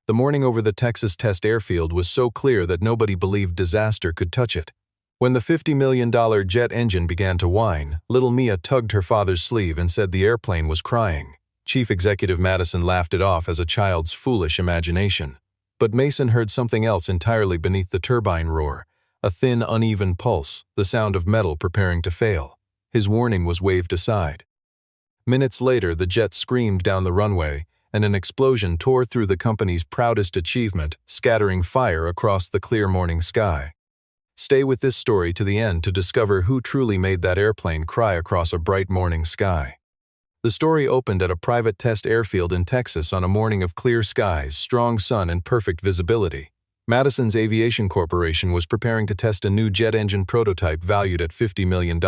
The morning over the Texas test airfield was so clear that nobody believed disaster could touch it. When the $50 million jet engine began to whine, little Mia tugged her father's sleeve and said the airplane was crying. Chief Executive Madison laughed it off as a child's foolish imagination. But Mason heard something else entirely beneath the turbine roar, a thin, uneven pulse, the sound of metal preparing to fail. His warning was waved aside. Minutes later, the jet screamed down the runway, and an explosion tore through the company's proudest achievement, scattering fire across the clear morning sky. Stay with this story to the end to discover who truly made that airplane cry across a bright morning sky. The story opened at a private test airfield in Texas on a morning of clear skies, strong sun, and perfect visibility. Madison's Aviation Corporation was preparing to test a new jet engine prototype valued at $50 million.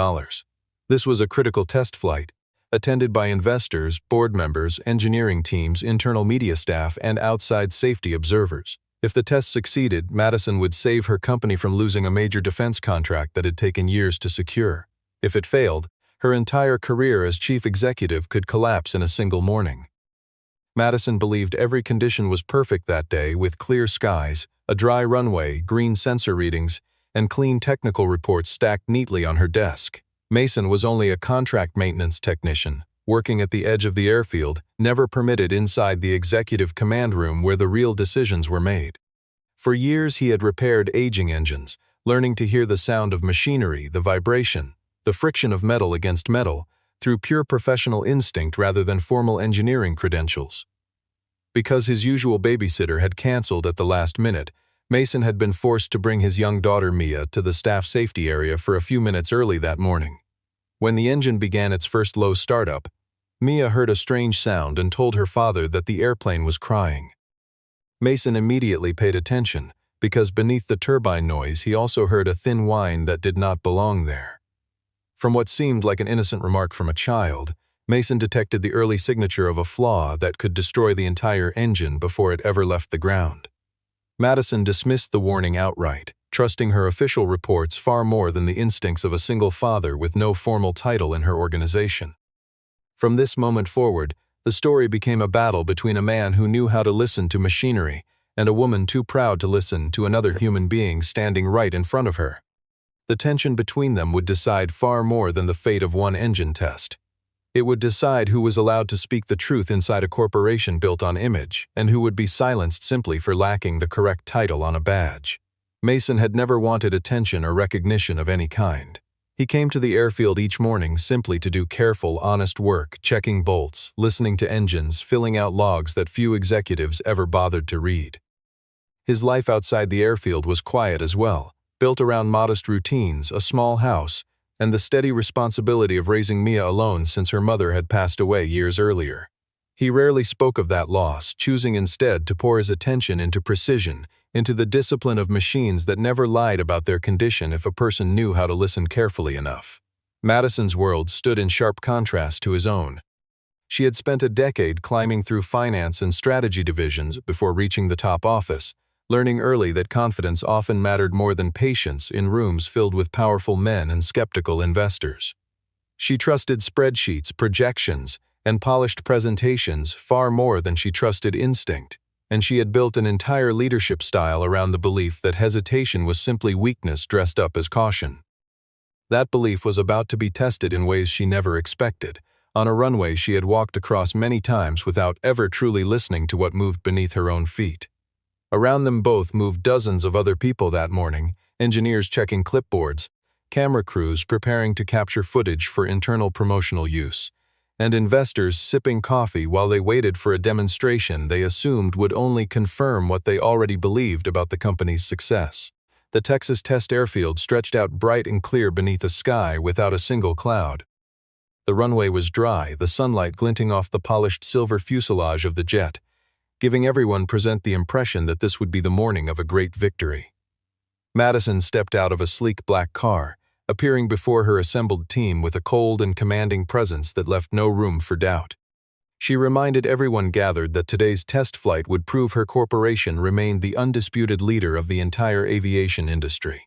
This was a critical test flight, attended by investors, board members, engineering teams, internal media staff, and outside safety observers. If the test succeeded, Madison would save her company from losing a major defense contract that had taken years to secure. If it failed, her entire career as chief executive could collapse in a single morning. Madison believed every condition was perfect that day, with clear skies, a dry runway, green sensor readings, and clean technical reports stacked neatly on her desk. Mason was only a contract maintenance technician, working at the edge of the airfield, never permitted inside the executive command room where the real decisions were made. For years he had repaired aging engines, learning to hear the sound of machinery, the vibration, the friction of metal against metal, through pure professional instinct rather than formal engineering credentials. Because his usual babysitter had canceled at the last minute, Mason had been forced to bring his young daughter Mia to the staff safety area for a few minutes early that morning. When the engine began its first low startup, Mia heard a strange sound and told her father that the airplane was crying. Mason immediately paid attention, because beneath the turbine noise he also heard a thin whine that did not belong there. From what seemed like an innocent remark from a child, Mason detected the early signature of a flaw that could destroy the entire engine before it ever left the ground. Madison dismissed the warning outright, trusting her official reports far more than the instincts of a single father with no formal title in her organization. From this moment forward, the story became a battle between a man who knew how to listen to machinery and a woman too proud to listen to another human being standing right in front of her. The tension between them would decide far more than the fate of one engine test. It would decide who was allowed to speak the truth inside a corporation built on image, and who would be silenced simply for lacking the correct title on a badge. Mason had never wanted attention or recognition of any kind. He came to the airfield each morning simply to do careful, honest work, checking bolts, listening to engines, filling out logs that few executives ever bothered to read. His life outside the airfield was quiet as well, built around modest routines, a small house, and the steady responsibility of raising Mia alone since her mother had passed away years earlier. He rarely spoke of that loss, choosing instead to pour his attention into precision, into the discipline of machines that never lied about their condition if a person knew how to listen carefully enough. Madison's world stood in sharp contrast to his own. She had spent a decade climbing through finance and strategy divisions before reaching the top office, learning early that confidence often mattered more than patience in rooms filled with powerful men and skeptical investors. She trusted spreadsheets, projections, and polished presentations far more than she trusted instinct, and she had built an entire leadership style around the belief that hesitation was simply weakness dressed up as caution. That belief was about to be tested in ways she never expected, on a runway she had walked across many times without ever truly listening to what moved beneath her own feet. Around them both moved dozens of other people that morning, engineers checking clipboards, camera crews preparing to capture footage for internal promotional use, and investors sipping coffee while they waited for a demonstration they assumed would only confirm what they already believed about the company's success. The Texas test airfield stretched out bright and clear beneath a sky without a single cloud. The runway was dry, the sunlight glinting off the polished silver fuselage of the jet, giving everyone present the impression that this would be the morning of a great victory. Madison stepped out of a sleek black car, appearing before her assembled team with a cold and commanding presence that left no room for doubt. She reminded everyone gathered that today's test flight would prove her corporation remained the undisputed leader of the entire aviation industry.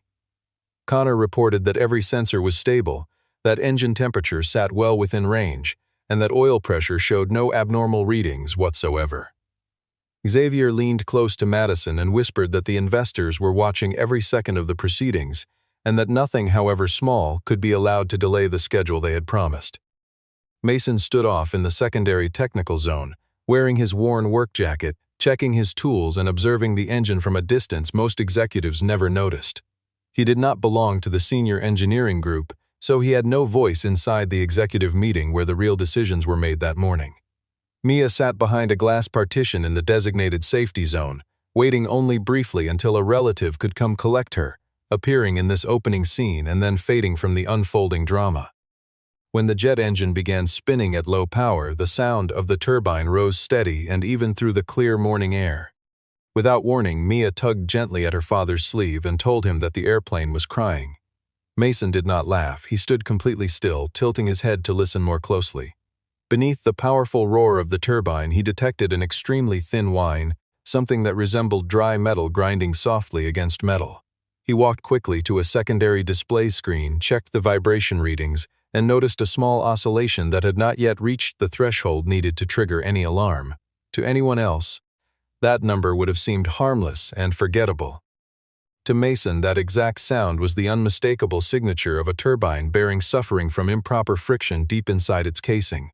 Connor reported that every sensor was stable, that engine temperature sat well within range, and that oil pressure showed no abnormal readings whatsoever. Xavier leaned close to Madison and whispered that the investors were watching every second of the proceedings, and that nothing, however small, could be allowed to delay the schedule they had promised. Mason stood off in the secondary technical zone, wearing his worn work jacket, checking his tools and observing the engine from a distance most executives never noticed. He did not belong to the senior engineering group, so he had no voice inside the executive meeting where the real decisions were made that morning. Mia sat behind a glass partition in the designated safety zone, waiting only briefly until a relative could come collect her, appearing in this opening scene and then fading from the unfolding drama. When the jet engine began spinning at low power, the sound of the turbine rose steady and even through the clear morning air. Without warning, Mia tugged gently at her father's sleeve and told him that the airplane was crying. Mason did not laugh. He stood completely still, tilting his head to listen more closely. Beneath the powerful roar of the turbine, he detected an extremely thin whine, something that resembled dry metal grinding softly against metal. He walked quickly to a secondary display screen, checked the vibration readings, and noticed a small oscillation that had not yet reached the threshold needed to trigger any alarm. To anyone else, that number would have seemed harmless and forgettable. To Mason, that exact sound was the unmistakable signature of a turbine suffering from improper friction deep inside its casing.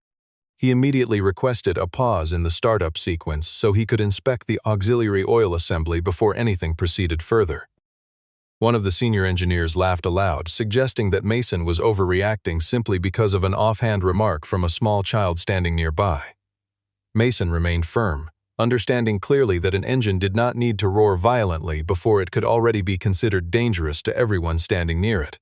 He immediately requested a pause in the startup sequence so he could inspect the auxiliary oil assembly before anything proceeded further. One of the senior engineers laughed aloud, suggesting that Mason was overreacting simply because of an offhand remark from a small child standing nearby. Mason remained firm, understanding clearly that an engine did not need to roar violently before it could already be considered dangerous to everyone standing near it.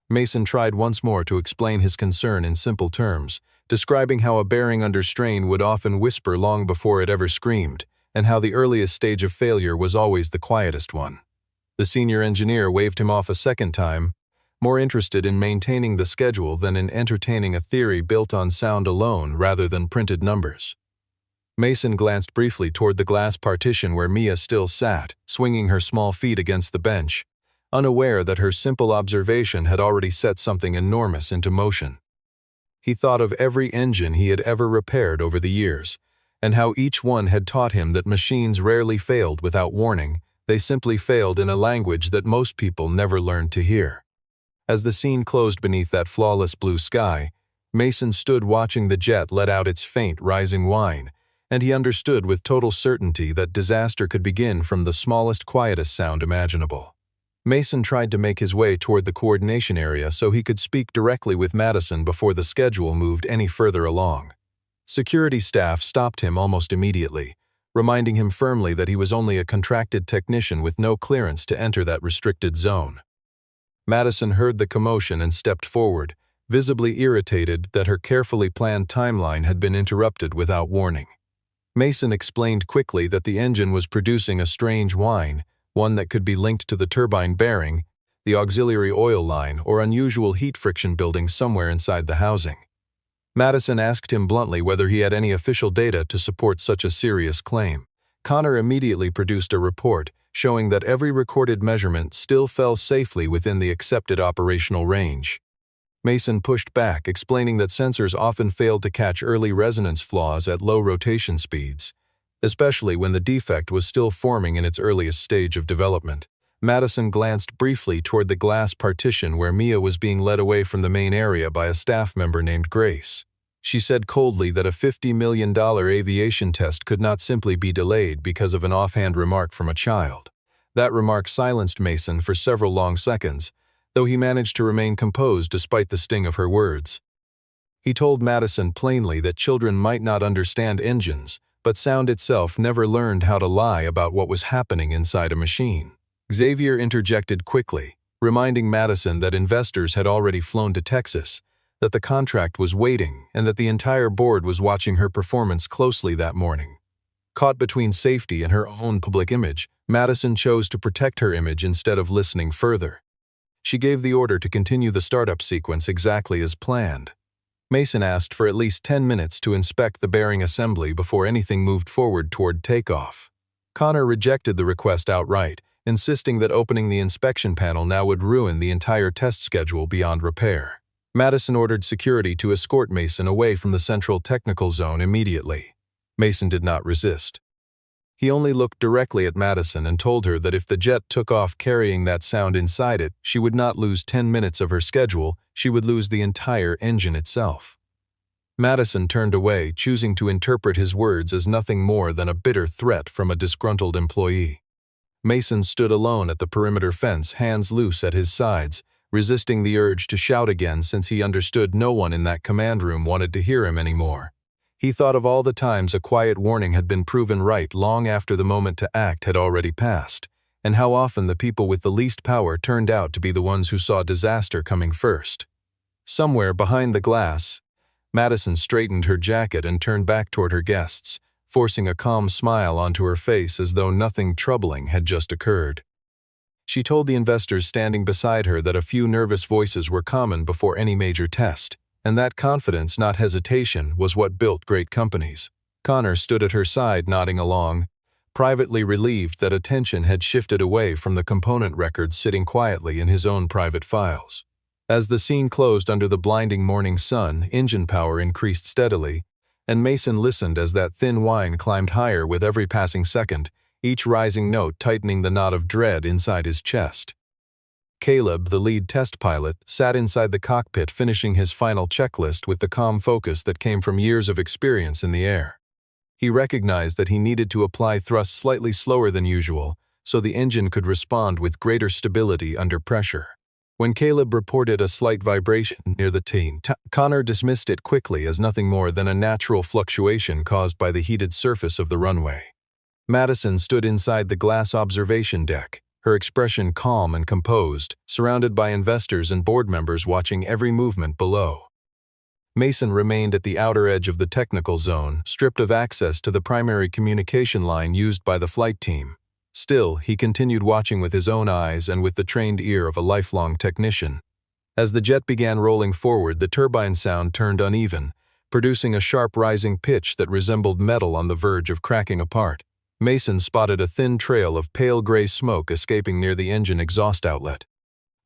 Mason tried once more to explain his concern in simple terms, describing how a bearing under strain would often whisper long before it ever screamed, and how the earliest stage of failure was always the quietest one. The senior engineer waved him off a second time, more interested in maintaining the schedule than in entertaining a theory built on sound alone rather than printed numbers. Mason glanced briefly toward the glass partition where Mia still sat, swinging her small feet against the bench, unaware that her simple observation had already set something enormous into motion. He thought of every engine he had ever repaired over the years, and how each one had taught him that machines rarely failed without warning. They simply failed in a language that most people never learned to hear. As the scene closed beneath that flawless blue sky, Mason stood watching the jet let out its faint rising whine, and he understood with total certainty that disaster could begin from the smallest, quietest sound imaginable. Mason tried to make his way toward the coordination area so he could speak directly with Madison before the schedule moved any further along. Security staff stopped him almost immediately, reminding him firmly that he was only a contracted technician with no clearance to enter that restricted zone. Madison heard the commotion and stepped forward, visibly irritated that her carefully planned timeline had been interrupted without warning. Mason explained quickly that the engine was producing a strange whine, one that could be linked to the turbine bearing, the auxiliary oil line, or unusual heat friction building somewhere inside the housing. Madison asked him bluntly whether he had any official data to support such a serious claim. Connor immediately produced a report showing that every recorded measurement still fell safely within the accepted operational range. Mason pushed back, explaining that sensors often failed to catch early resonance flaws at low rotation speeds, especially when the defect was still forming in its earliest stage of development. Madison glanced briefly toward the glass partition where Mia was being led away from the main area by a staff member named Grace. She said coldly that a $50 million aviation test could not simply be delayed because of an offhand remark from a child. That remark silenced Mason for several long seconds, though he managed to remain composed despite the sting of her words. He told Madison plainly that children might not understand engines, but sound itself never learned how to lie about what was happening inside a machine. Xavier interjected quickly, reminding Madison that investors had already flown to Texas, that the contract was waiting, and that the entire board was watching her performance closely that morning. Caught between safety and her own public image, Madison chose to protect her image instead of listening further. She gave the order to continue the startup sequence exactly as planned. Mason asked for at least 10 minutes to inspect the bearing assembly before anything moved forward toward takeoff. Connor rejected the request outright, insisting that opening the inspection panel now would ruin the entire test schedule beyond repair. Madison ordered security to escort Mason away from the central technical zone immediately. Mason did not resist. He only looked directly at Madison and told her that if the jet took off carrying that sound inside it, she would not lose 10 minutes of her schedule, she would lose the entire engine itself. Madison turned away, choosing to interpret his words as nothing more than a bitter threat from a disgruntled employee. Mason stood alone at the perimeter fence, hands loose at his sides, resisting the urge to shout again since he understood no one in that command room wanted to hear him anymore. He thought of all the times a quiet warning had been proven right long after the moment to act had already passed, and how often the people with the least power turned out to be the ones who saw disaster coming first. Somewhere behind the glass, Madison straightened her jacket and turned back toward her guests, forcing a calm smile onto her face as though nothing troubling had just occurred. She told the investors standing beside her that a few nervous voices were common before any major test, and that confidence, not hesitation, was what built great companies. Connor stood at her side nodding along, privately relieved that attention had shifted away from the component records sitting quietly in his own private files. As the scene closed under the blinding morning sun, engine power increased steadily, and Mason listened as that thin whine climbed higher with every passing second, each rising note tightening the knot of dread inside his chest. Caleb, the lead test pilot, sat inside the cockpit finishing his final checklist with the calm focus that came from years of experience in the air. He recognized that he needed to apply thrust slightly slower than usual, so the engine could respond with greater stability under pressure. When Caleb reported a slight vibration near the team, Connor dismissed it quickly as nothing more than a natural fluctuation caused by the heated surface of the runway. Madison stood inside the glass observation deck, her expression calm and composed, surrounded by investors and board members watching every movement below. Mason remained at the outer edge of the technical zone, stripped of access to the primary communication line used by the flight team. Still, he continued watching with his own eyes and with the trained ear of a lifelong technician. As the jet began rolling forward, the turbine sound turned uneven, producing a sharp rising pitch that resembled metal on the verge of cracking apart. Mason spotted a thin trail of pale gray smoke escaping near the engine exhaust outlet.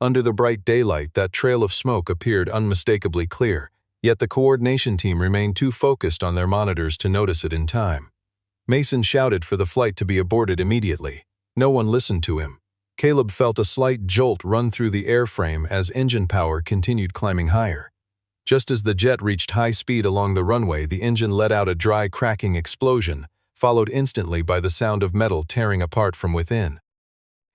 Under the bright daylight, that trail of smoke appeared unmistakably clear, yet the coordination team remained too focused on their monitors to notice it in time. Mason shouted for the flight to be aborted immediately. No one listened to him. Caleb felt a slight jolt run through the airframe as engine power continued climbing higher. Just as the jet reached high speed along the runway, the engine let out a dry cracking explosion, followed instantly by the sound of metal tearing apart from within.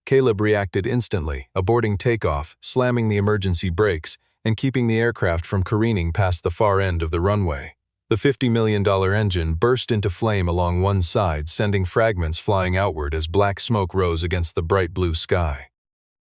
Caleb reacted instantly, aborting takeoff, slamming the emergency brakes, and keeping the aircraft from careening past the far end of the runway. The $50 million engine burst into flame along one side, sending fragments flying outward as black smoke rose against the bright blue sky.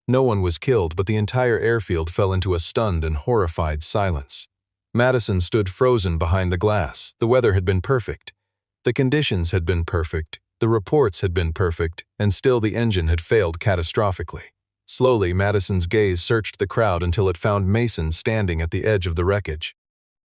No one was killed, but the entire airfield fell into a stunned and horrified silence. Madison stood frozen behind the glass. The weather had been perfect. The conditions had been perfect, the reports had been perfect, and still the engine had failed catastrophically. Slowly, Madison's gaze searched the crowd until it found Mason standing at the edge of the wreckage.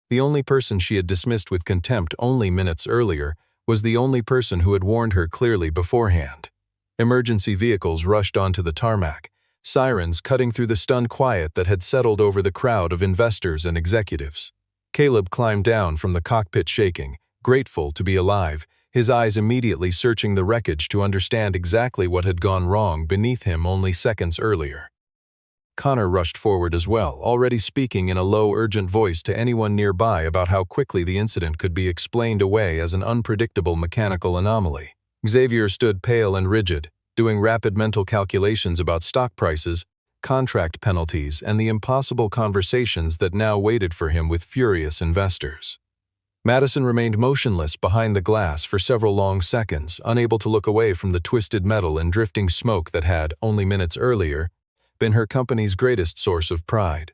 The only person she had dismissed with contempt only minutes earlier was the only person who had warned her clearly beforehand. Emergency vehicles rushed onto the tarmac, sirens cutting through the stunned quiet that had settled over the crowd of investors and executives. Caleb climbed down from the cockpit shaking, grateful to be alive, his eyes immediately searching the wreckage to understand exactly what had gone wrong beneath him only seconds earlier. Connor rushed forward as well, already speaking in a low, urgent voice to anyone nearby about how quickly the incident could be explained away as an unpredictable mechanical anomaly. Xavier stood pale and rigid, doing rapid mental calculations about stock prices, contract penalties, and the impossible conversations that now waited for him with furious investors. Madison remained motionless behind the glass for several long seconds, unable to look away from the twisted metal and drifting smoke that had, only minutes earlier, been her company's greatest source of pride.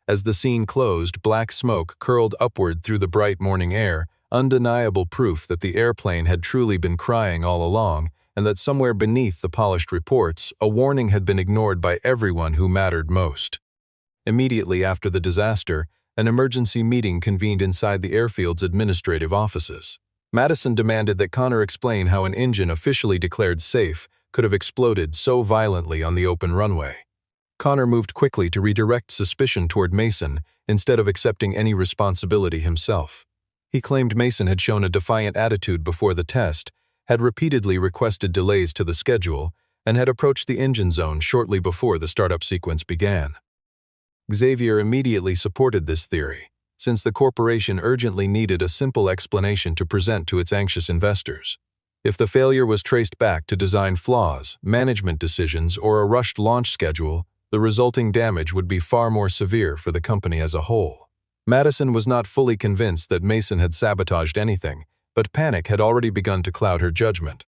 As the scene closed, black smoke curled upward through the bright morning air, undeniable proof that the airplane had truly been crying all along, and that somewhere beneath the polished reports, a warning had been ignored by everyone who mattered most. Immediately after the disaster, an emergency meeting convened inside the airfield's administrative offices. Madison demanded that Connor explain how an engine officially declared safe could have exploded so violently on the open runway. Connor moved quickly to redirect suspicion toward Mason instead of accepting any responsibility himself. He claimed Mason had shown a defiant attitude before the test, had repeatedly requested delays to the schedule and had approached the engine zone shortly before the startup sequence began. Xavier immediately supported this theory, since the corporation urgently needed a simple explanation to present to its anxious investors. If the failure was traced back to design flaws, management decisions, or a rushed launch schedule, the resulting damage would be far more severe for the company as a whole. Madison was not fully convinced that Mason had sabotaged anything, but panic had already begun to cloud her judgment.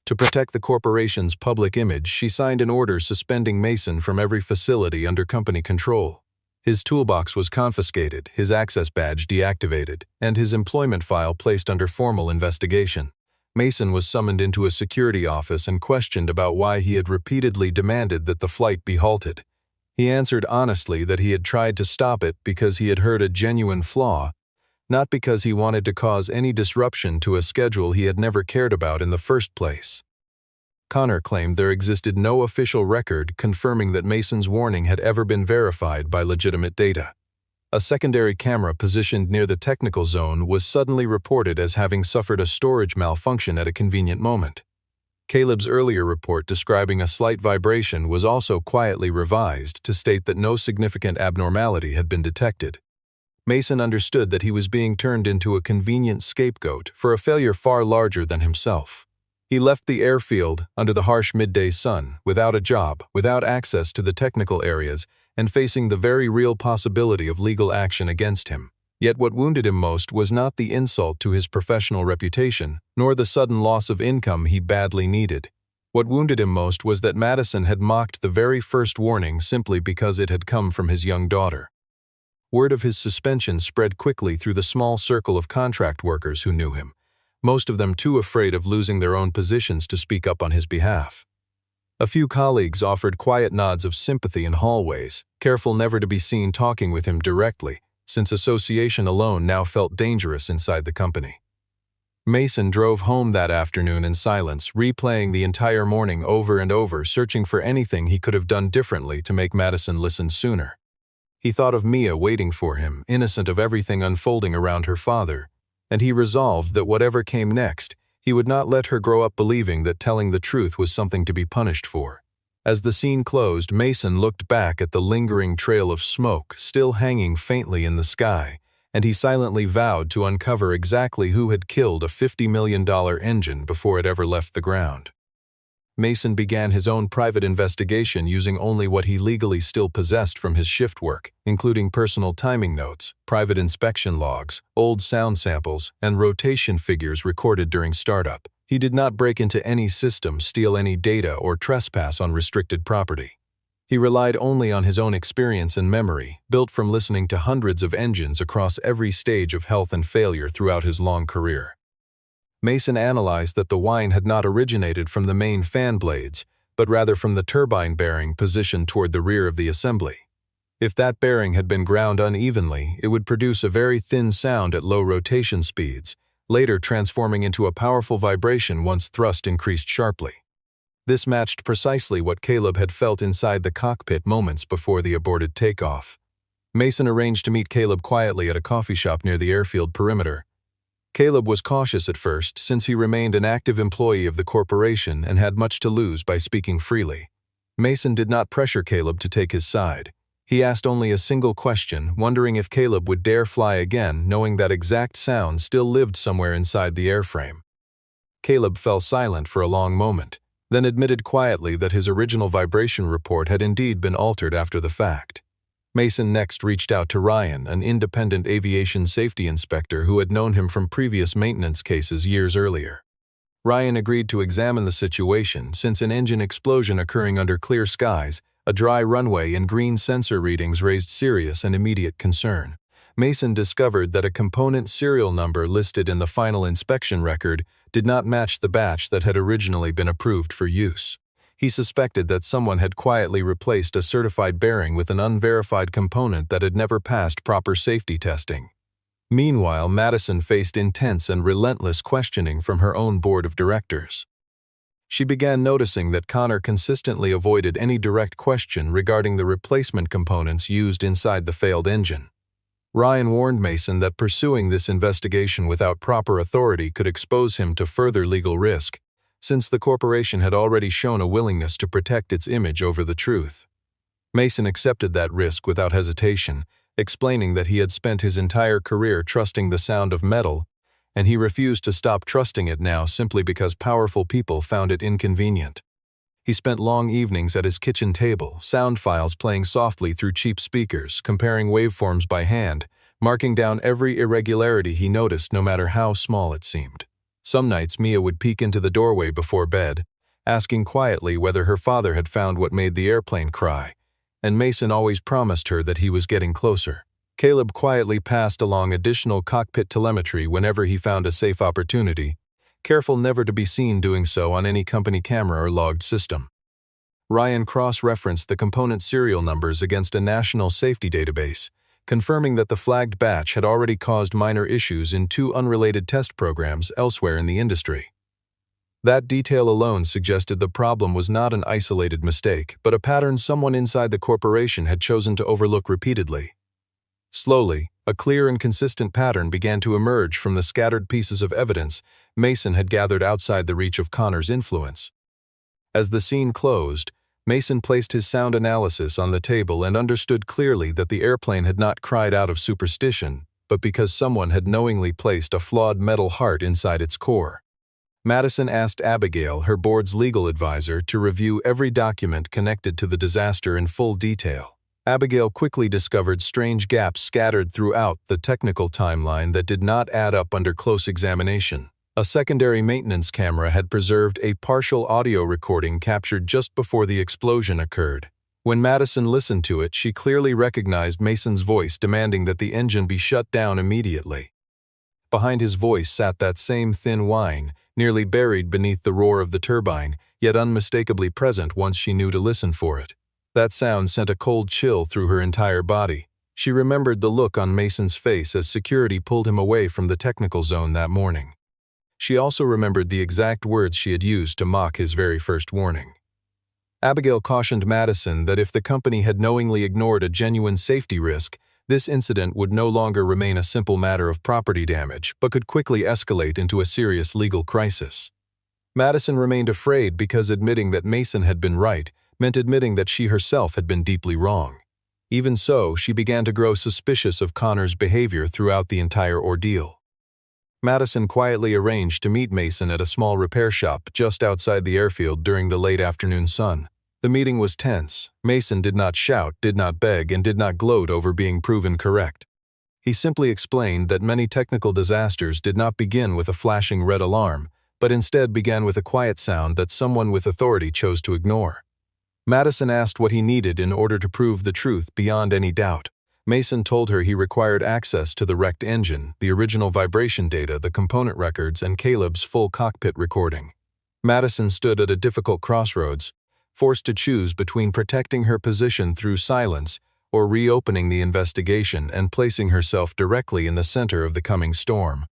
To protect the corporation's public image, she signed an order suspending Mason from every facility under company control. His toolbox was confiscated, his access badge deactivated, and his employment file placed under formal investigation. Mason was summoned into a security office and questioned about why he had repeatedly demanded that the flight be halted. He answered honestly that he had tried to stop it because he had heard a genuine flaw, not because he wanted to cause any disruption to a schedule he had never cared about in the first place. Connor claimed there existed no official record confirming that Mason's warning had ever been verified by legitimate data. A secondary camera positioned near the technical zone was suddenly reported as having suffered a storage malfunction at a convenient moment. Caleb's earlier report describing a slight vibration was also quietly revised to state that no significant abnormality had been detected. Mason understood that he was being turned into a convenient scapegoat for a failure far larger than himself. He left the airfield under the harsh midday sun, without a job, without access to the technical areas, and facing the very real possibility of legal action against him. Yet what wounded him most was not the insult to his professional reputation, nor the sudden loss of income he badly needed. What wounded him most was that Madison had mocked the very first warning simply because it had come from his young daughter. Word of his suspension spread quickly through the small circle of contract workers who knew him, most of them too afraid of losing their own positions to speak up on his behalf. A few colleagues offered quiet nods of sympathy in hallways, careful never to be seen talking with him directly, since association alone now felt dangerous inside the company. Mason drove home that afternoon in silence, replaying the entire morning over and over, searching for anything he could have done differently to make Madison listen sooner. He thought of Mia waiting for him, innocent of everything unfolding around her father, and he resolved that whatever came next, he would not let her grow up believing that telling the truth was something to be punished for. As the scene closed, Mason looked back at the lingering trail of smoke still hanging faintly in the sky, and he silently vowed to uncover exactly who had killed a $50 million engine before it ever left the ground. Mason began his own private investigation using only what he legally still possessed from his shift work, including personal timing notes, private inspection logs, old sound samples, and rotation figures recorded during startup. He did not break into any system, steal any data, or trespass on restricted property. He relied only on his own experience and memory, built from listening to hundreds of engines across every stage of health and failure throughout his long career. Mason analyzed that the whine had not originated from the main fan blades, but rather from the turbine bearing positioned toward the rear of the assembly. If that bearing had been ground unevenly, it would produce a very thin sound at low rotation speeds, later transforming into a powerful vibration once thrust increased sharply. This matched precisely what Caleb had felt inside the cockpit moments before the aborted takeoff. Mason arranged to meet Caleb quietly at a coffee shop near the airfield perimeter. Caleb was cautious at first, since he remained an active employee of the corporation and had much to lose by speaking freely. Mason did not pressure Caleb to take his side. He asked only a single question, wondering if Caleb would dare fly again, knowing that exact sound still lived somewhere inside the airframe. Caleb fell silent for a long moment, then admitted quietly that his original vibration report had indeed been altered after the fact. Mason next reached out to Ryan, an independent aviation safety inspector who had known him from previous maintenance cases years earlier. Ryan agreed to examine the situation, since an engine explosion occurring under clear skies, a dry runway, and green sensor readings raised serious and immediate concern. Mason discovered that a component serial number listed in the final inspection record did not match the batch that had originally been approved for use. He suspected that someone had quietly replaced a certified bearing with an unverified component that had never passed proper safety testing. Meanwhile, Madison faced intense and relentless questioning from her own board of directors. She began noticing that Connor consistently avoided any direct question regarding the replacement components used inside the failed engine. Ryan warned Mason that pursuing this investigation without proper authority could expose him to further legal risk, since the corporation had already shown a willingness to protect its image over the truth. Mason accepted that risk without hesitation, explaining that he had spent his entire career trusting the sound of metal, and he refused to stop trusting it now simply because powerful people found it inconvenient. He spent long evenings at his kitchen table, sound files playing softly through cheap speakers, comparing waveforms by hand, marking down every irregularity he noticed no matter how small it seemed. Some nights Mia would peek into the doorway before bed, asking quietly whether her father had found what made the airplane cry, and Mason always promised her that he was getting closer. Caleb quietly passed along additional cockpit telemetry whenever he found a safe opportunity, careful never to be seen doing so on any company camera or logged system. Ryan cross-referenced the component serial numbers against a national safety database, confirming that the flagged batch had already caused minor issues in 2 unrelated test programs elsewhere in the industry. That detail alone suggested the problem was not an isolated mistake, but a pattern someone inside the corporation had chosen to overlook repeatedly. Slowly, a clear and consistent pattern began to emerge from the scattered pieces of evidence Mason had gathered outside the reach of Connor's influence. As the scene closed, Mason placed his sound analysis on the table and understood clearly that the airplane had not cried out of superstition, but because someone had knowingly placed a flawed metal heart inside its core. Madison asked Abigail, her board's legal advisor, to review every document connected to the disaster in full detail. Abigail quickly discovered strange gaps scattered throughout the technical timeline that did not add up under close examination. A secondary maintenance camera had preserved a partial audio recording captured just before the explosion occurred. When Madison listened to it, she clearly recognized Mason's voice demanding that the engine be shut down immediately. Behind his voice sat that same thin whine, nearly buried beneath the roar of the turbine, yet unmistakably present once she knew to listen for it. That sound sent a cold chill through her entire body. She remembered the look on Mason's face as security pulled him away from the technical zone that morning. She also remembered the exact words she had used to mock his very first warning. Abigail cautioned Madison that if the company had knowingly ignored a genuine safety risk, this incident would no longer remain a simple matter of property damage, but could quickly escalate into a serious legal crisis. Madison remained afraid because admitting that Mason had been right meant admitting that she herself had been deeply wrong. Even so, she began to grow suspicious of Connor's behavior throughout the entire ordeal. Madison quietly arranged to meet Mason at a small repair shop just outside the airfield during the late afternoon sun. The meeting was tense. Mason did not shout, did not beg, and did not gloat over being proven correct. He simply explained that many technical disasters did not begin with a flashing red alarm, but instead began with a quiet sound that someone with authority chose to ignore. Madison asked what he needed in order to prove the truth beyond any doubt. Mason told her he required access to the wrecked engine, the original vibration data, the component records, and Caleb's full cockpit recording. Madison stood at a difficult crossroads, forced to choose between protecting her position through silence or reopening the investigation and placing herself directly in the center of the coming storm.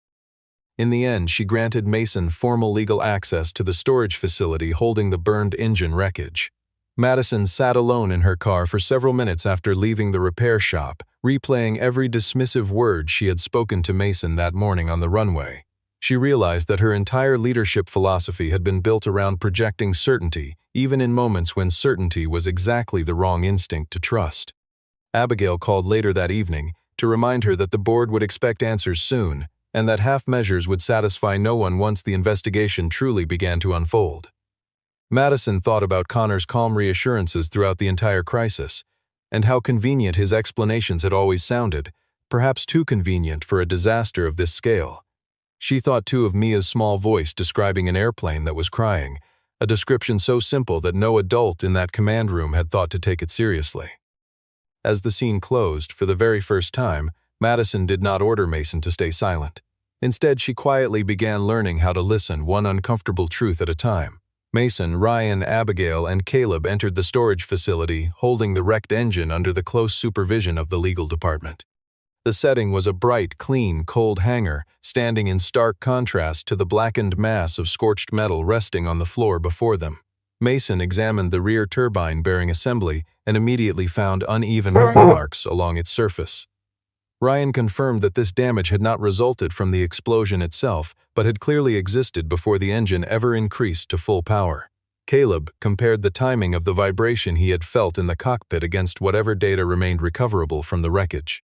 In the end, she granted Mason formal legal access to the storage facility holding the burned engine wreckage. Madison sat alone in her car for several minutes after leaving the repair shop, replaying every dismissive word she had spoken to Mason that morning on the runway. She realized that her entire leadership philosophy had been built around projecting certainty, even in moments when certainty was exactly the wrong instinct to trust. Abigail called later that evening to remind her that the board would expect answers soon, and that half measures would satisfy no one once the investigation truly began to unfold. Madison thought about Connor's calm reassurances throughout the entire crisis, and how convenient his explanations had always sounded, perhaps too convenient for a disaster of this scale. She thought too of Mia's small voice describing an airplane that was crying, a description so simple that no adult in that command room had thought to take it seriously. As the scene closed, for the very first time, Madison did not order Mason to stay silent. Instead, she quietly began learning how to listen, one uncomfortable truth at a time. Mason, Ryan, Abigail, and Caleb entered the storage facility, holding the wrecked engine under the close supervision of the legal department. The setting was a bright, clean, cold hangar, standing in stark contrast to the blackened mass of scorched metal resting on the floor before them. Mason examined the rear turbine bearing assembly and immediately found uneven marks along its surface. Ryan confirmed that this damage had not resulted from the explosion itself, but had clearly existed before the engine ever increased to full power. Caleb compared the timing of the vibration he had felt in the cockpit against whatever data remained recoverable from the wreckage.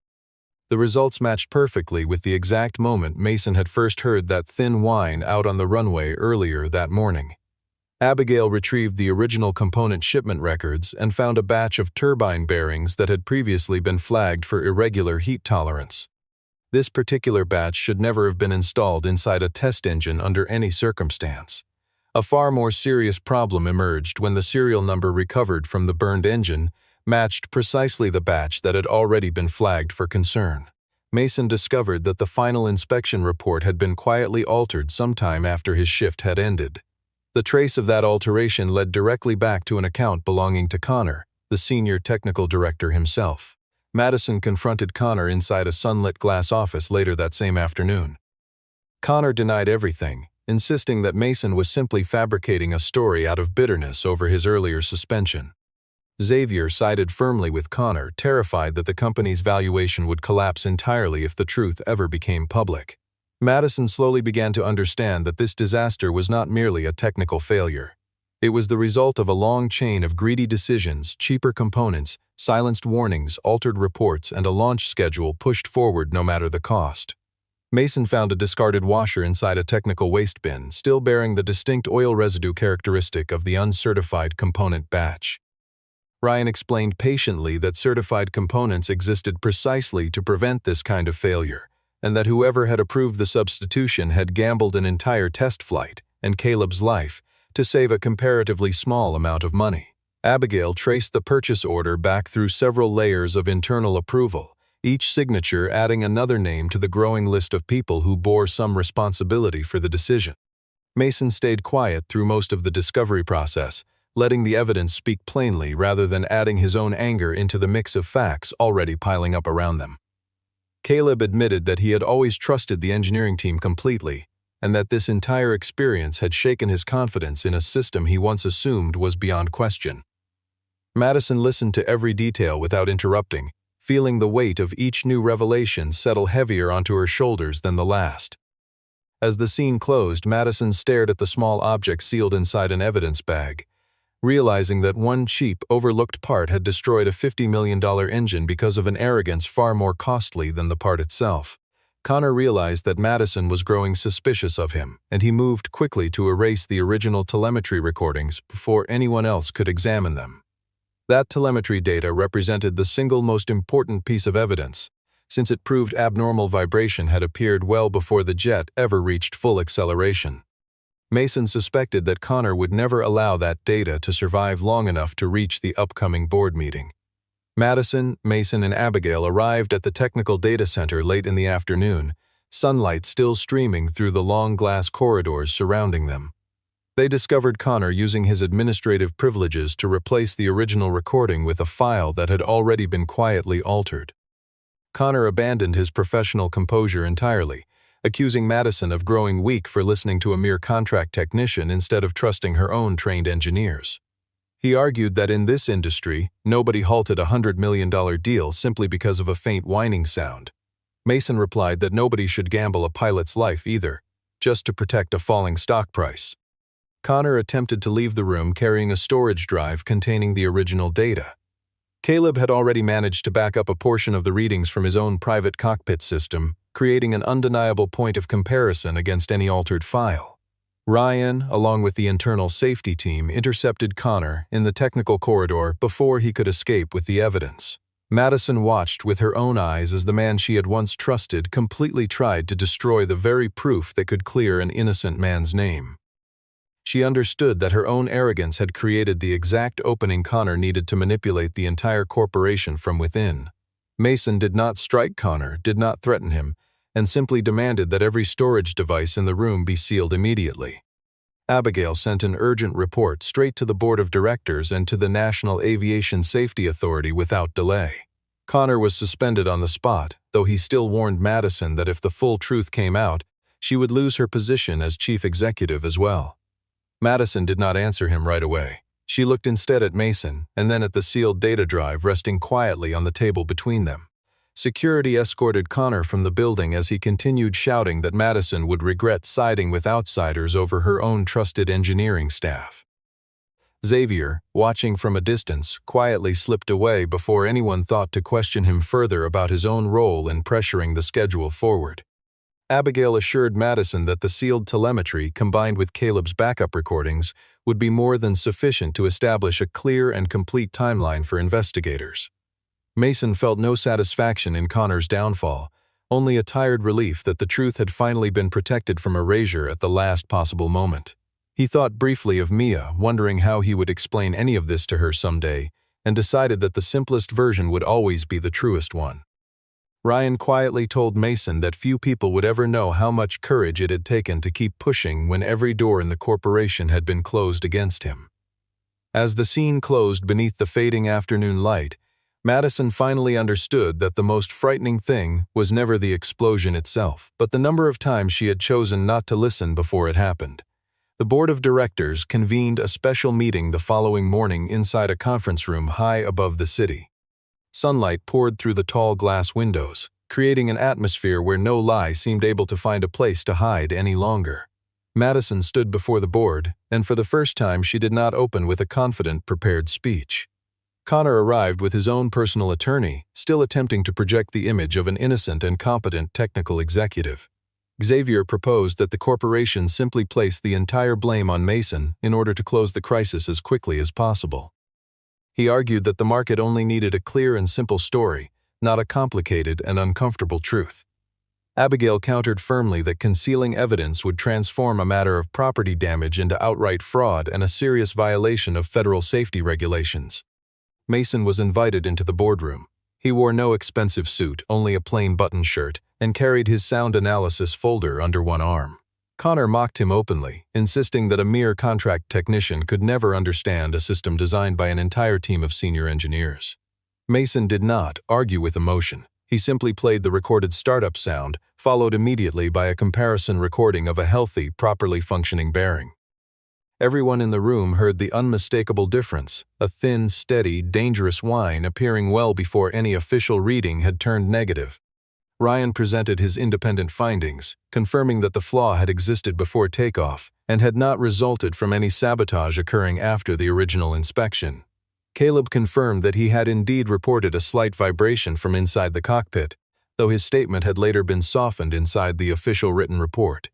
The results matched perfectly with the exact moment Mason had first heard that thin whine out on the runway earlier that morning. Abigail retrieved the original component shipment records and found a batch of turbine bearings that had previously been flagged for irregular heat tolerance. This particular batch should never have been installed inside a test engine under any circumstance. A far more serious problem emerged when the serial number recovered from the burned engine matched precisely the batch that had already been flagged for concern. Mason discovered that the final inspection report had been quietly altered sometime after his shift had ended. The trace of that alteration led directly back to an account belonging to Connor, the senior technical director himself. Madison confronted Connor inside a sunlit glass office later that same afternoon. Connor denied everything, insisting that Mason was simply fabricating a story out of bitterness over his earlier suspension. Xavier sided firmly with Connor, terrified that the company's valuation would collapse entirely if the truth ever became public. Madison slowly began to understand that this disaster was not merely a technical failure. It was the result of a long chain of greedy decisions, cheaper components, silenced warnings, altered reports, and a launch schedule pushed forward no matter the cost. Mason found a discarded washer inside a technical waste bin, still bearing the distinct oil residue characteristic of the uncertified component batch. Ryan explained patiently that certified components existed precisely to prevent this kind of failure, and that whoever had approved the substitution had gambled an entire test flight and Caleb's life to save a comparatively small amount of money. Abigail traced the purchase order back through several layers of internal approval, each signature adding another name to the growing list of people who bore some responsibility for the decision. Mason stayed quiet through most of the discovery process, letting the evidence speak plainly rather than adding his own anger into the mix of facts already piling up around them. Caleb admitted that he had always trusted the engineering team completely, and that this entire experience had shaken his confidence in a system he once assumed was beyond question. Madison listened to every detail without interrupting, feeling the weight of each new revelation settle heavier onto her shoulders than the last. As the scene closed, Madison stared at the small object sealed inside an evidence bag, realizing that one cheap, overlooked part had destroyed a $50 million engine because of an arrogance far more costly than the part itself. Connor realized that Madison was growing suspicious of him, and he moved quickly to erase the original telemetry recordings before anyone else could examine them. That telemetry data represented the single most important piece of evidence, since it proved abnormal vibration had appeared well before the jet ever reached full acceleration. Mason suspected that Connor would never allow that data to survive long enough to reach the upcoming board meeting. Madison, Mason, and Abigail arrived at the technical data center late in the afternoon, sunlight still streaming through the long glass corridors surrounding them. They discovered Connor using his administrative privileges to replace the original recording with a file that had already been quietly altered. Connor abandoned his professional composure entirely, accusing Madison of growing weak for listening to a mere contract technician instead of trusting her own trained engineers. He argued that in this industry, nobody halted a $100 million deal simply because of a faint whining sound. Mason replied that nobody should gamble a pilot's life either, just to protect a falling stock price. Connor attempted to leave the room carrying a storage drive containing the original data. Caleb had already managed to back up a portion of the readings from his own private cockpit system, creating an undeniable point of comparison against any altered file. Ryan, along with the internal safety team, intercepted Connor in the technical corridor before he could escape with the evidence. Madison watched with her own eyes as the man she had once trusted completely tried to destroy the very proof that could clear an innocent man's name. She understood that her own arrogance had created the exact opening Connor needed to manipulate the entire corporation from within. Mason did not strike Connor, did not threaten him, and simply demanded that every storage device in the room be sealed immediately. Abigail sent an urgent report straight to the board of directors and to the National Aviation Safety Authority without delay. Connor was suspended on the spot, though he still warned Madison that if the full truth came out, she would lose her position as chief executive as well. Madison did not answer him right away. She looked instead at Mason and then at the sealed data drive resting quietly on the table between them. Security escorted Connor from the building as he continued shouting that Madison would regret siding with outsiders over her own trusted engineering staff. Xavier, watching from a distance, quietly slipped away before anyone thought to question him further about his own role in pressuring the schedule forward. Abigail assured Madison that the sealed telemetry, combined with Caleb's backup recordings, would be more than sufficient to establish a clear and complete timeline for investigators. Mason felt no satisfaction in Connor's downfall, only a tired relief that the truth had finally been protected from erasure at the last possible moment. He thought briefly of Mia, wondering how he would explain any of this to her someday, and decided that the simplest version would always be the truest one. Ryan quietly told Mason that few people would ever know how much courage it had taken to keep pushing when every door in the corporation had been closed against him. As the scene closed beneath the fading afternoon light, Madison finally understood that the most frightening thing was never the explosion itself, but the number of times she had chosen not to listen before it happened. The board of directors convened a special meeting the following morning inside a conference room high above the city. Sunlight poured through the tall glass windows, creating an atmosphere where no lie seemed able to find a place to hide any longer. Madison stood before the board, and for the first time she did not open with a confident, prepared speech. Connor arrived with his own personal attorney, still attempting to project the image of an innocent and competent technical executive. Xavier proposed that the corporation simply place the entire blame on Mason in order to close the crisis as quickly as possible. He argued that the market only needed a clear and simple story, not a complicated and uncomfortable truth. Abigail countered firmly that concealing evidence would transform a matter of property damage into outright fraud and a serious violation of federal safety regulations. Mason was invited into the boardroom. He wore no expensive suit, only a plain button shirt, and carried his sound analysis folder under one arm. Connor mocked him openly, insisting that a mere contract technician could never understand a system designed by an entire team of senior engineers. Mason did not argue with emotion. He simply played the recorded startup sound, followed immediately by a comparison recording of a healthy, properly functioning bearing. Everyone in the room heard the unmistakable difference, a thin, steady, dangerous whine appearing well before any official reading had turned negative. Ryan presented his independent findings, confirming that the flaw had existed before takeoff and had not resulted from any sabotage occurring after the original inspection. Caleb confirmed that he had indeed reported a slight vibration from inside the cockpit, though his statement had later been softened inside the official written report.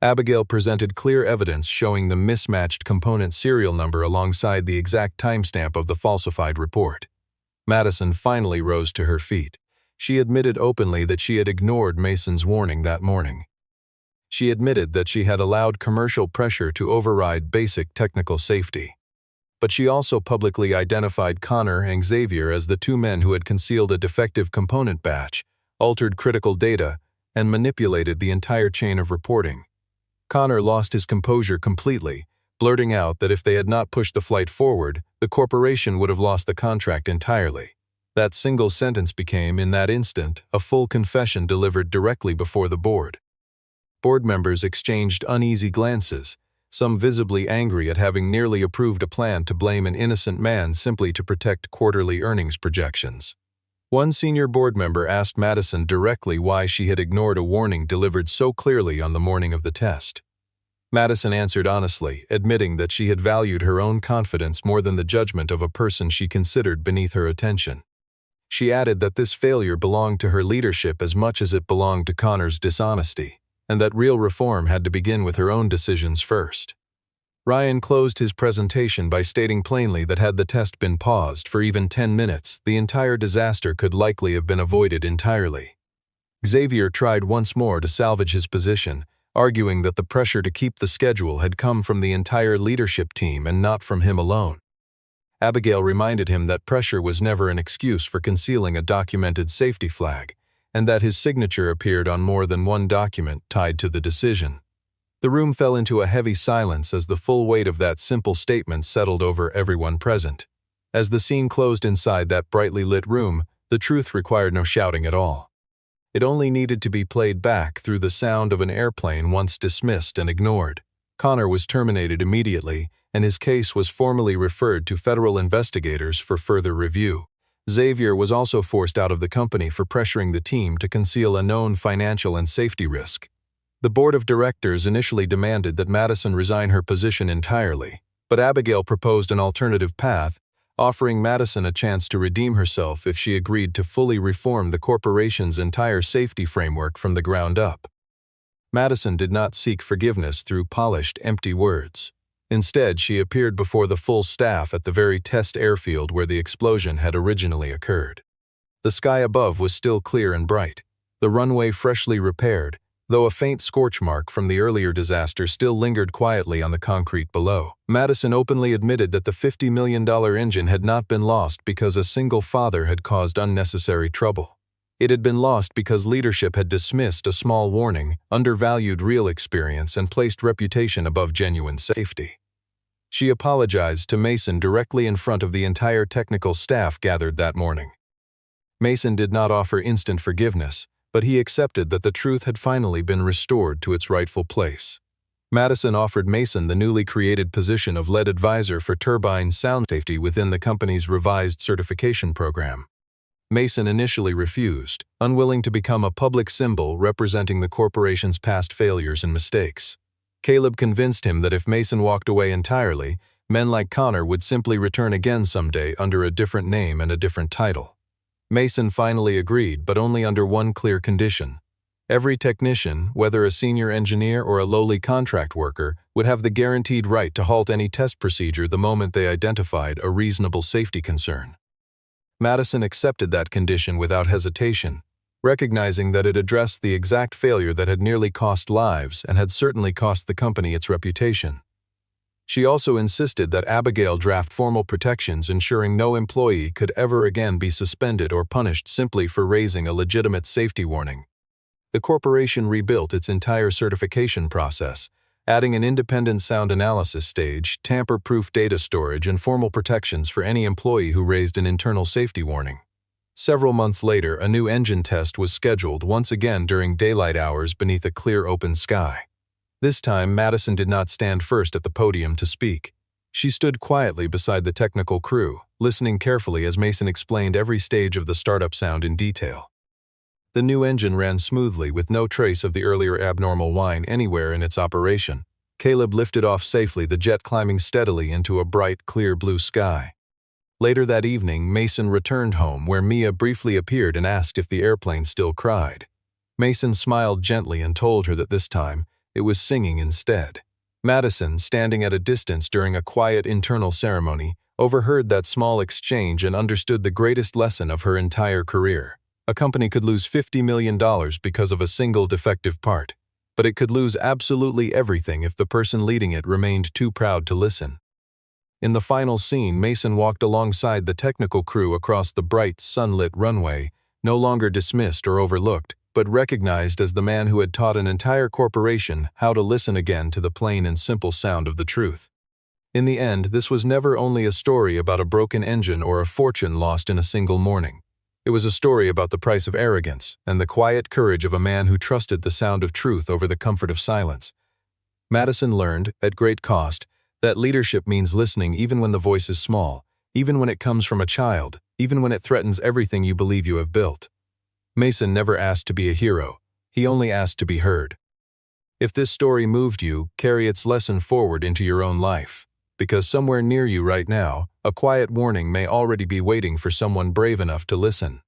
Abigail presented clear evidence showing the mismatched component serial number alongside the exact timestamp of the falsified report. Madison finally rose to her feet. She admitted openly that she had ignored Mason's warning that morning. She admitted that she had allowed commercial pressure to override basic technical safety. But she also publicly identified Connor and Xavier as the two men who had concealed a defective component batch, altered critical data, and manipulated the entire chain of reporting. Connor lost his composure completely, blurting out that if they had not pushed the flight forward, the corporation would have lost the contract entirely. That single sentence became, in that instant, a full confession delivered directly before the board. Board members exchanged uneasy glances, some visibly angry at having nearly approved a plan to blame an innocent man simply to protect quarterly earnings projections. One senior board member asked Madison directly why she had ignored a warning delivered so clearly on the morning of the test. Madison answered honestly, admitting that she had valued her own confidence more than the judgment of a person she considered beneath her attention. She added that this failure belonged to her leadership as much as it belonged to Connor's dishonesty, and that real reform had to begin with her own decisions first. Ryan closed his presentation by stating plainly that had the test been paused for even 10 minutes, the entire disaster could likely have been avoided entirely. Xavier tried once more to salvage his position, arguing that the pressure to keep the schedule had come from the entire leadership team and not from him alone. Abigail reminded him that pressure was never an excuse for concealing a documented safety flag, and that his signature appeared on more than one document tied to the decision. The room fell into a heavy silence as the full weight of that simple statement settled over everyone present. As the scene closed inside that brightly lit room, the truth required no shouting at all. It only needed to be played back through the sound of an airplane once dismissed and ignored. Connor was terminated immediately, and his case was formally referred to federal investigators for further review. Xavier was also forced out of the company for pressuring the team to conceal a known financial and safety risk. The board of directors initially demanded that Madison resign her position entirely, but Abigail proposed an alternative path, offering Madison a chance to redeem herself if she agreed to fully reform the corporation's entire safety framework from the ground up. Madison did not seek forgiveness through polished, empty words. Instead, she appeared before the full staff at the very test airfield where the explosion had originally occurred. The sky above was still clear and bright, the runway freshly repaired, though a faint scorch mark from the earlier disaster still lingered quietly on the concrete below. Madison openly admitted that the $50 million engine had not been lost because a single father had caused unnecessary trouble. It had been lost because leadership had dismissed a small warning, undervalued real experience, and placed reputation above genuine safety. She apologized to Mason directly in front of the entire technical staff gathered that morning. Mason did not offer instant forgiveness, but he accepted that the truth had finally been restored to its rightful place. Madison offered Mason the newly created position of lead advisor for turbine sound safety within the company's revised certification program. Mason initially refused, unwilling to become a public symbol representing the corporation's past failures and mistakes. Caleb convinced him that if Mason walked away entirely, men like Connor would simply return again someday under a different name and a different title. Mason finally agreed, but only under one clear condition. Every technician, whether a senior engineer or a lowly contract worker, would have the guaranteed right to halt any test procedure the moment they identified a reasonable safety concern. Madison accepted that condition without hesitation, recognizing that it addressed the exact failure that had nearly cost lives and had certainly cost the company its reputation. She also insisted that Abigail draft formal protections ensuring no employee could ever again be suspended or punished simply for raising a legitimate safety warning. The corporation rebuilt its entire certification process, adding an independent sound analysis stage, tamper-proof data storage, and formal protections for any employee who raised an internal safety warning. Several months later, a new engine test was scheduled once again during daylight hours beneath a clear open sky. This time, Madison did not stand first at the podium to speak. She stood quietly beside the technical crew, listening carefully as Mason explained every stage of the startup sound in detail. The new engine ran smoothly with no trace of the earlier abnormal whine anywhere in its operation. Caleb lifted off safely, the jet climbing steadily into a bright, clear blue sky. Later that evening, Mason returned home where Mia briefly appeared and asked if the airplane still cried. Mason smiled gently and told her that this time, it was singing instead. Madison, standing at a distance during a quiet internal ceremony, overheard that small exchange and understood the greatest lesson of her entire career. A company could lose $50 million because of a single defective part, but it could lose absolutely everything if the person leading it remained too proud to listen. In the final scene, Mason walked alongside the technical crew across the bright, sunlit runway, no longer dismissed or overlooked, but recognized as the man who had taught an entire corporation how to listen again to the plain and simple sound of the truth. In the end, this was never only a story about a broken engine or a fortune lost in a single morning. It was a story about the price of arrogance and the quiet courage of a man who trusted the sound of truth over the comfort of silence. Madison learned, at great cost, that leadership means listening even when the voice is small, even when it comes from a child, even when it threatens everything you believe you have built. Mason never asked to be a hero. He only asked to be heard. If this story moved you, carry its lesson forward into your own life, because somewhere near you right now, a quiet warning may already be waiting for someone brave enough to listen.